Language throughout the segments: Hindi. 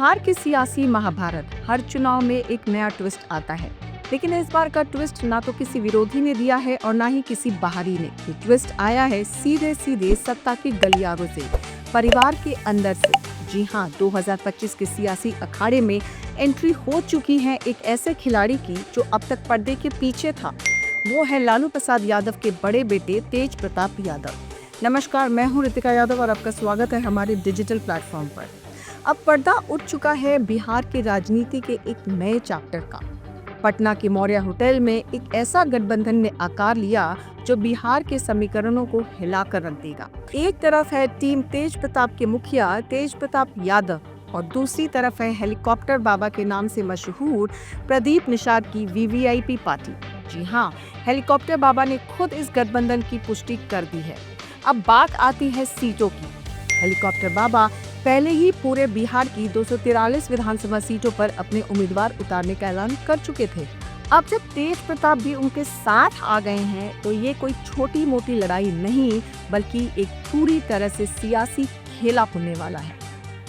बिहार के सियासी महाभारत हर चुनाव में एक नया ट्विस्ट आता है, लेकिन इस बार का ट्विस्ट ना तो किसी विरोधी ने दिया है और ना ही किसी बाहरी ने। ये ट्विस्ट आया है सीधे सीधे सत्ता के गलियारों से, परिवार के अंदर से। जी हाँ, 2025 के सियासी अखाड़े में एंट्री हो चुकी है एक ऐसे खिलाड़ी की जो अब तक पर्दे के पीछे था। वो है लालू प्रसाद यादव के बड़े बेटे तेज प्रताप यादव। नमस्कार, मैं हूँ रितिका यादव और आपका स्वागत है हमारे डिजिटल प्लेटफॉर्म पर। अब पर्दा उठ चुका है बिहार की राजनीति के एक नए चैप्टर का। पटना के मौर्य होटल में एक ऐसा गठबंधन ने आकार लिया जो बिहार के समीकरणों को हिलाकर रख देगा। एक तरफ है टीम तेज प्रताप के मुखिया तेज प्रताप यादव और दूसरी तरफ है हेलीकॉप्टर बाबा के नाम से मशहूर प्रदीप निषाद की वीवीआईपी पार्टी। जी हाँ, हेलीकॉप्टर बाबा ने खुद इस गठबंधन की पुष्टि कर दी है। अब बात आती है सीटों की। हेलीकॉप्टर बाबा पहले ही पूरे बिहार की 243 विधानसभा सीटों पर अपने उम्मीदवार उतारने का ऐलान कर चुके थे। अब जब तेज प्रताप भी उनके साथ आ गए हैं तो ये कोई छोटी मोटी लड़ाई नहीं, बल्कि एक पूरी तरह से सियासी खेला होने वाला है।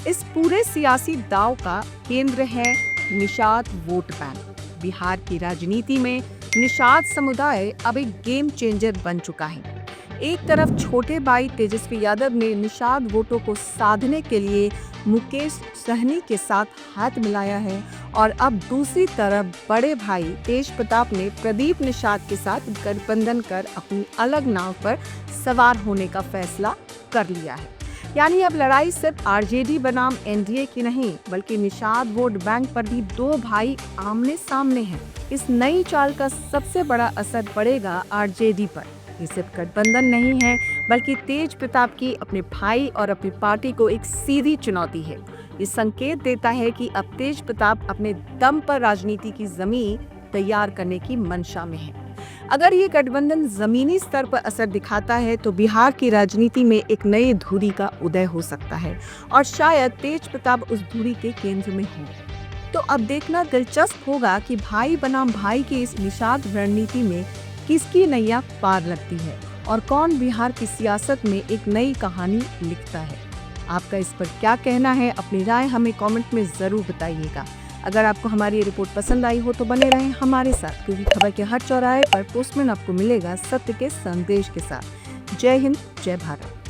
इस पूरे सियासी दांव का केंद्र है निषाद वोट बैंक। बिहार की राजनीति में निषाद समुदाय अब एक गेम चेंजर बन चुका है। एक तरफ छोटे भाई तेजस्वी यादव ने निषाद वोटों को साधने के लिए मुकेश सहनी के साथ हाथ मिलाया है और अब दूसरी तरफ बड़े भाई तेज प्रताप ने प्रदीप निषाद के साथ गठबंधन कर अपनी अलग नाव पर सवार होने का फैसला कर लिया है। यानी अब लड़ाई सिर्फ आरजेडी बनाम एनडीए की नहीं, बल्कि निषाद वोट बैंक पर भी दो भाई आमने सामने हैं। इस नई चाल का सबसे बड़ा असर पड़ेगा आरजेडी पर। ये सिर्फ गठबंधन नहीं है, बल्कि तेज प्रताप की अपने भाई और अपनी पार्टी को एक सीधी चुनौती है। ये संकेत देता है कि अब तेज प्रताप अपने दम पर राजनीति की जमीन तैयार करने की मंशा में है। अगर ये गठबंधन जमीनी स्तर पर असर दिखाता है तो बिहार की राजनीति में एक नई धुरी का उदय हो सकता है और शायद तेज प्रताप उस धुरी के केंद्र में हो। तो अब देखना दिलचस्प होगा कि भाई बनाम भाई की इस निषाद रणनीति में किसकी नैया पार लगती है और कौन बिहार की सियासत में एक नई कहानी लिखता है। आपका इस पर क्या कहना है? अपनी राय हमें कमेंट में जरूर बताइएगा। अगर आपको हमारी ये रिपोर्ट पसंद आई हो तो बने रहें हमारे साथ, क्योंकि खबर के हर चौराहे पर पोस्टमैन आपको मिलेगा सत्य के संदेश के साथ। जय हिंद, जय भारत।